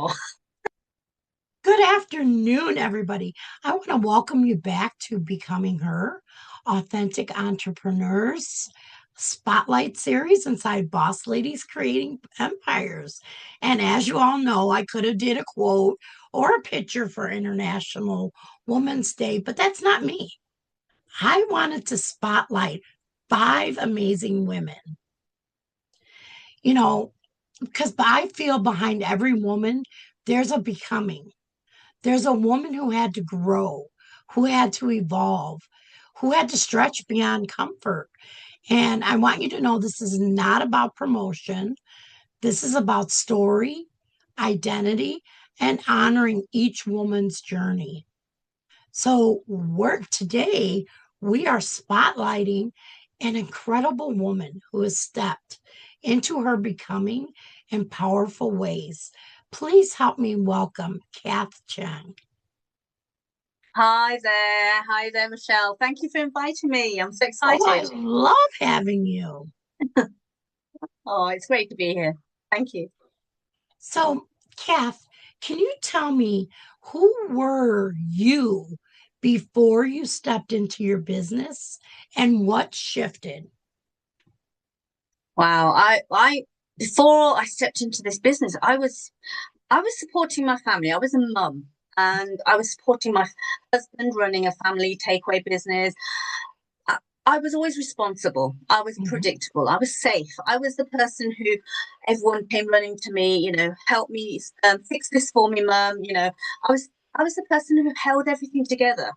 Michelle. Good afternoon, everybody. I want to welcome you back to Becoming Her, Authentic Entrepreneurs Spotlight series inside Boss Ladies Creating Empires. And as you all know, I could have did a quote or a picture for International Women's Day, but that's not me. I wanted to spotlight five amazing women. You know, because I feel behind every woman, there's a becoming. There's a woman who had to grow, who had to evolve, who had to stretch beyond comfort. And I want you to know this is not about promotion. This is about story, identity, and honoring each woman's journey. So, work today, we are spotlighting an incredible woman who has stepped into her becoming in powerful ways. Please help me welcome Kath Cheng. Hi there, Michelle. Thank you for inviting me. I'm so Oh, I excited. love having you. Oh, it's great to be here. Thank you. So, Kath, can you tell me who were you before you stepped into your business and what shifted? Wow. I before I stepped into this business, I was supporting my family. I was a mum and I was supporting my husband running a family takeaway business. I was always responsible. I was Mhm. predictable. I was safe. I was the person who everyone came running to me, help me fix this for me, mum. I was the person who held everything together.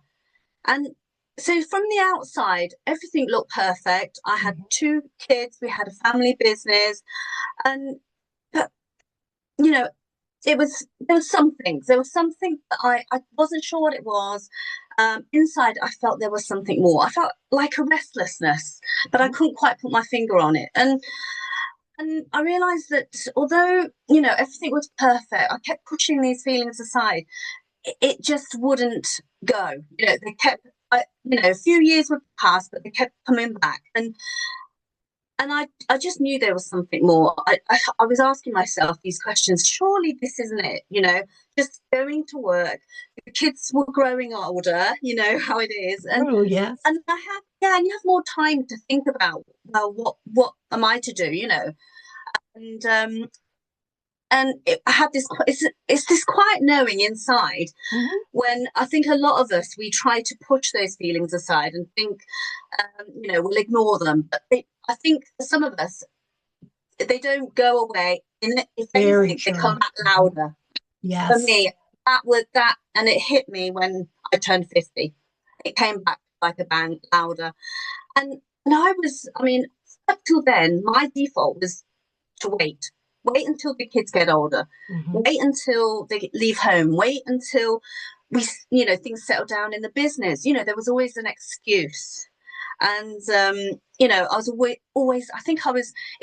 And so from the outside, everything looked perfect. I had Mhm. two kids. We had a family business, and but you know, there was something that I wasn't sure what it was. Inside I felt there was something more. I felt like a restlessness, but I couldn't quite put my finger on it. And I realized that although everything was perfect, I kept pushing these feelings aside. It just wouldn't go. They kept a few years would pass, but they kept coming back. And I just knew there was something more. I was asking myself these questions. Surely this isn't it, just going to work. The kids were growing older, you know how it is. And Oh, yes. and I have yeah, and you have more time to think about, well, what am I to do, And I had it's this quiet knowing inside Mhm. when I think a lot of us, we try to push those feelings aside and think, we'll ignore them. But I think for some of us, they don't go away. If Very anything, they true. come back Mhm. louder. For Yes. me, that was that, and it hit me when I turned 50. It came back like a bang, louder. And I mean, up till then, my default was to wait. Wait until the kids get older. Mhm. Wait until they leave home. Wait until things settle down in the business. There was always an excuse. And I was always, I think it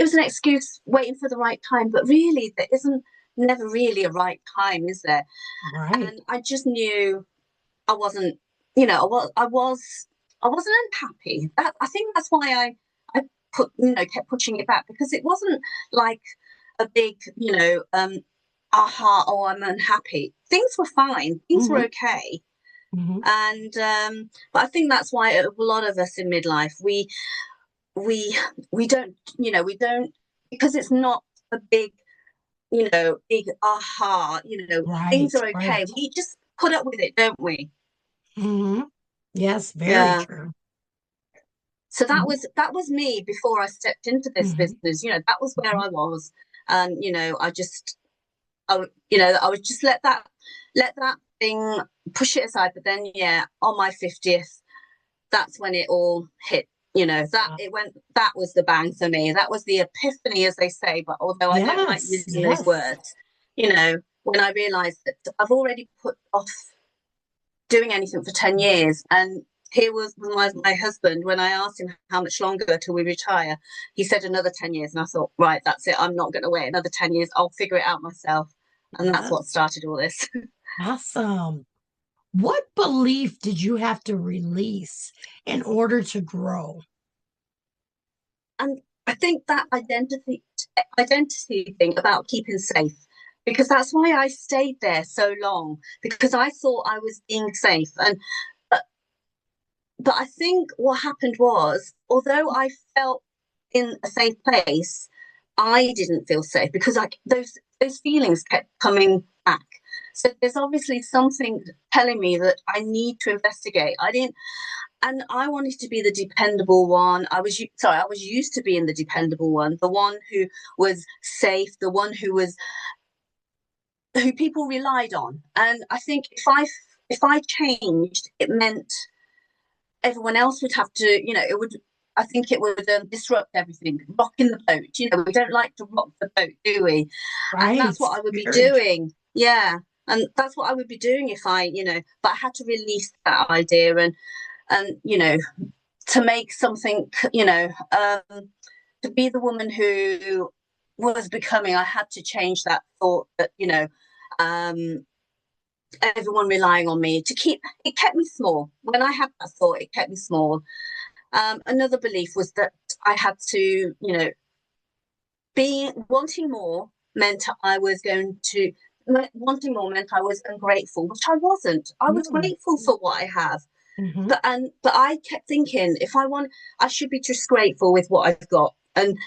was an excuse waiting for the right time, but really there isn't never really a right time, is there? Right. And I just knew I wasn't, I wasn't unhappy. I think that's why I kept pushing it back, because it wasn't like a big, aha, oh, I'm unhappy. Things were fine. Things were Mhm. okay. Mhm. And but I think that's why a lot of us in midlife, we we don't, because it's not a big aha, things Right. are okay. Right. We just put up with it, don't we? Mhm. Yes, very Yeah. true. So that Mhm. was that was me before I stepped into this Mhm. business. That was where Mhm. I was. And I would just let that thing, push it aside. But then, yeah, on my 50th, that's when it all hit. That was the bang for me. That was the epiphany, as they say. But although I don't like Yes. using those Yes. words, when I realized that I've already put off doing anything for 10 years. And here was my husband, when I asked him how much longer till we retire, he said another 10 years. And I thought, right, that's it. I'm not going to wait another 10 years. I'll figure it out myself. And that's what Yes. started all this. Awesome. What belief did you have to release in order to grow? And I think that identity thing about keeping safe. because that's why I stayed there so long, because I thought I was being safe. And but, but I think what happened was, although I felt in a safe place, I didn't feel safe because those feelings kept coming back. So there's obviously something telling me that I need to investigate. I didn't, and I wanted to be the dependable one. I was used to being the dependable one, the one who was safe, the one who people relied on. And I think if I changed, it meant everyone else would have to, it would. I think it would disrupt everything, rocking the boat. We don't like to rock the boat, do we? And Right. that's what I would be Very true. doing. Yeah, and that's what I would be doing if But I had to release that idea and to make something, to be the woman who was becoming. I had to change that thought that um, everyone relying on me to keep. It kept me small. When I had that thought, it kept me small. Another belief was that I had to, be wanting more meant I was going to. Wanting more meant I was ungrateful, which I wasn't. I was No. grateful for what I have, Hmm. but I kept thinking, if I want, I should be just grateful with what I've got, and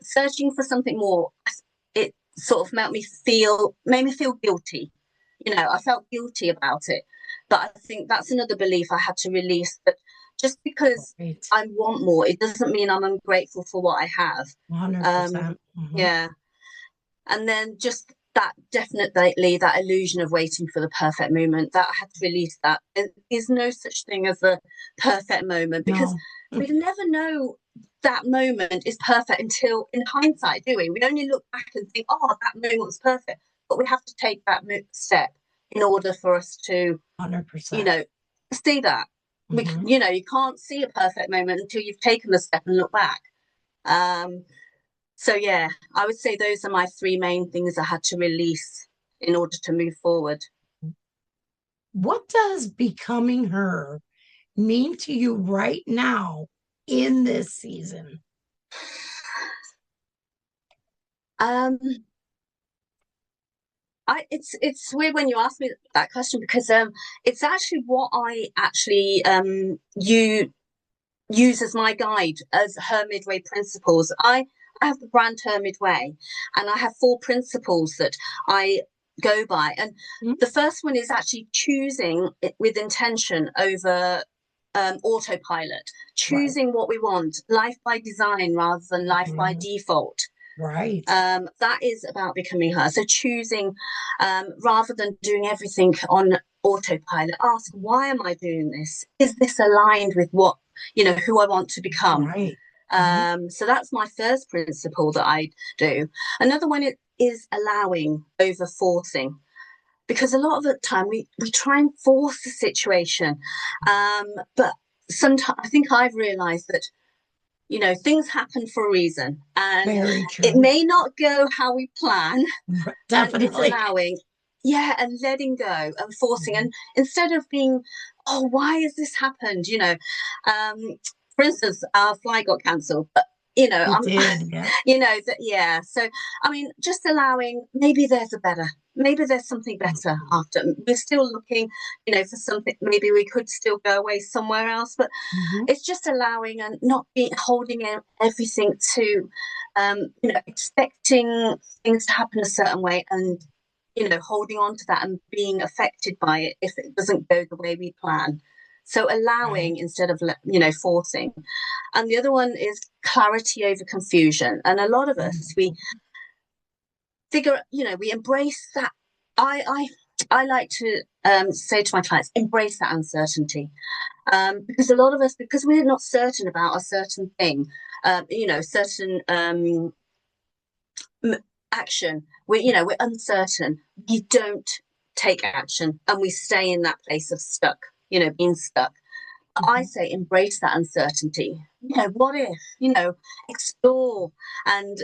searching for something more. It sort of made me feel guilty. I felt guilty about it. But I think that's another belief I had to release, that just because Right. I want more, it doesn't mean I'm ungrateful for what I have. Um, 100%. Hmm. yeah. And then just that, definitely that illusion of waiting for the perfect moment, that I had to release that. There is no such thing as a perfect moment, because No. we never know that moment is perfect until in hindsight, do we? We only look back and think, oh, that moment was perfect. But we have to take that step in order for us to, you 100%. know, see that. Hmm. You can't see a perfect moment until you've taken the step and look back. Um, so yeah, I would say those are my three main things I had to release in order to move forward. What does becoming her mean to you right now in this season? Um, it's weird when you ask me that question, because it's actually what I actually you use as my guide, as Her MidWay principles. I have the brand Her MidWay, and I have four principles that I go by. And the first one is actually choosing it with intention over autopilot, Right. choosing what we want, life by design rather than life by Mhm. default. Right. That is about becoming her. So choosing, rather than doing everything on autopilot, ask, why am I doing this? Is this aligned with who I want to become? Right. Mhm. So that's my first principle that I do. Another one is allowing over forcing, because a lot of the time we try and force the situation. But sometimes I think I've realized that things happen for a reason, and Very it true. may not go how we plan. And it's Definitely. allowing, yeah, and letting go and forcing. Mhm. And instead of being, oh, why has this happened, um for instance, our flight got cancelled, but It I'm did. Yeah. that, yeah. So I mean, just allowing, maybe there's something better Mhm. after. We're still looking, for something. Maybe we could still go away somewhere else, but Mhm. it's just allowing and not being holding everything to, expecting things to happen a certain way, and holding on to that and being affected by it if it doesn't go the way we plan. So Right. allowing instead of forcing. And the other one is clarity over confusion. And a lot of us, we Mhm. figure, we embrace that. I like to say to my clients, embrace that uncertainty, because a lot of us, because we're not certain about a certain thing, certain action, we're uncertain. We don't take action, and we stay in that place of stuck, being stuck. I Mhm. say embrace that uncertainty. What if, explore, and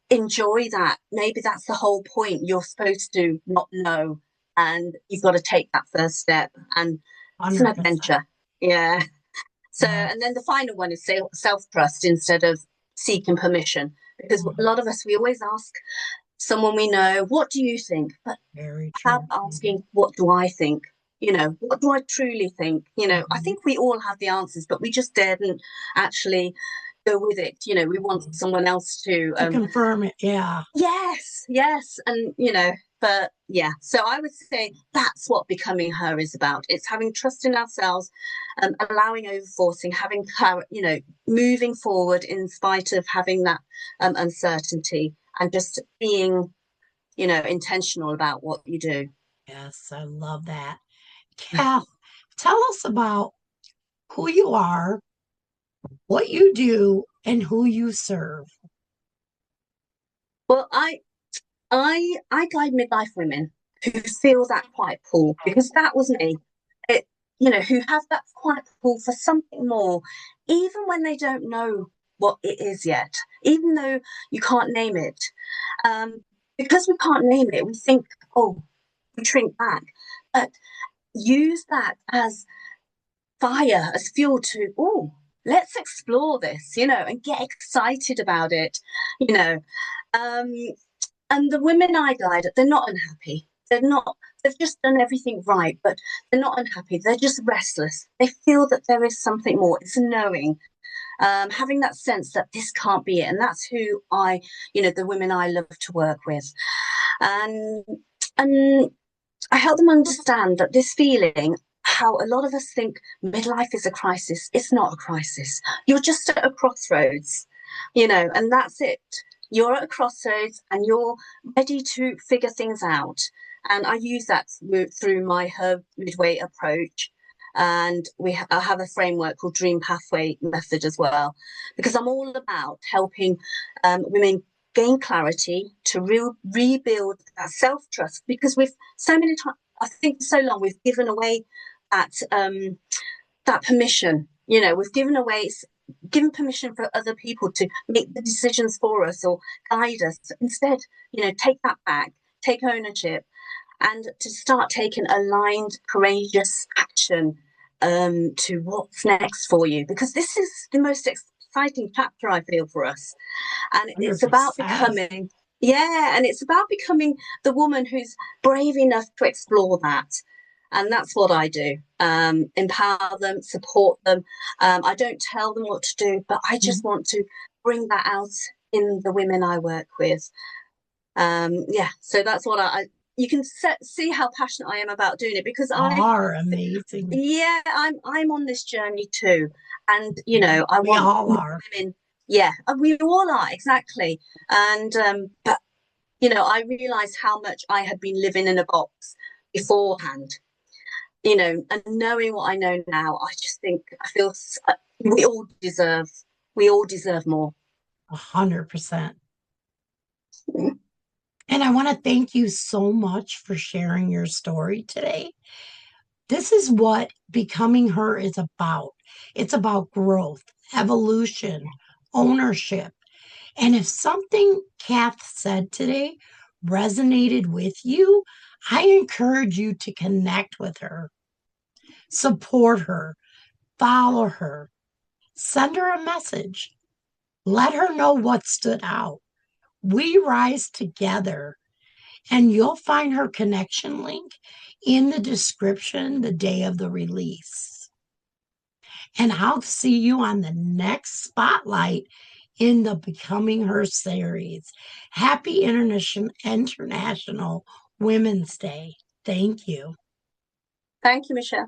enjoy that. Maybe that's the whole point. You're supposed to not know, and you've got to take that first step, and it's an 100%. adventure. Yeah. So, Yeah. and then the final one is self trust instead of seeking permission, because a Mhm. lot of us, we always ask, someone we know, what do you think? But Very how true. about asking, what do I think? What do I truly think? I Mhm. think we all have the answers, but we just daren't actually go with it. We want Mhm. someone else to To confirm it, yeah. yes, yes. And, but yeah, so I would say that's what becoming her is about. It's having trust in ourselves, allowing overforcing, having, moving forward in spite of having that uncertainty and just being, intentional about what you do. Yes, I love that. Kath, tell us about who you are, what you do, and who you serve. Well, I guide midlife women who feel that quiet pull because that was me. It, who have that quiet pull for something more, even when they don't know what it is yet, even though you can't name it. Um, because we can't name it, we think, oh, we shrink back. But use that as fire, as fuel to, oh, let's explore this, and get excited about it, you know. Um, and the women I guide, they're not unhappy. They've just done everything right, but they're not unhappy. They're just restless. They feel that there is something more. It's knowing, having that sense that this can't be it. And that's who the women I love to work with. And, and I help them understand that this feeling, how a lot of us think midlife is a crisis, it's not a crisis. You're just at a crossroads, and that's it. You're at a crossroads and you're ready to figure things out. And I use that through my Her MidWay approach. And I have a framework called Dream Pathway Method as well, because I'm all about helping women gain clarity to rebuild that self trust. Because we've so many times, I think, so long we've given away that permission. We've given permission for other people to make the decisions for us or guide us. Instead, take that back, take ownership, and to start taking aligned, courageous action to what's next for you. Because this is the most exciting chapter, I feel, for us. And it's about 100%. becoming, yeah, and it's about becoming the woman who's brave enough to explore that. And that's what I do. Empower them, support them. I don't tell them what to do, but I just want to bring that out in the women I work with. Yeah, so that's what you can see how passionate I am about doing it because Are amazing. yeah, I'm on this journey too, and I We want all more are. women. Yeah, we all are exactly, and but I realised how much I had been living in a box beforehand. And knowing what I know now, I just think I feel we all deserve we all deserve more. 100%. And I want to thank you so much for sharing your story today. This is what becoming her is about. It's about growth, evolution, ownership. And if something Kath said today resonated with you, I encourage you to connect with her, support her, follow her, send her a message, let her know what stood out. We rise together, and you'll find her connection link in the description the day of the release. And I'll see you on the next spotlight in the Becoming Her series. Happy International Women's Day. Thank you. Thank you, Michelle.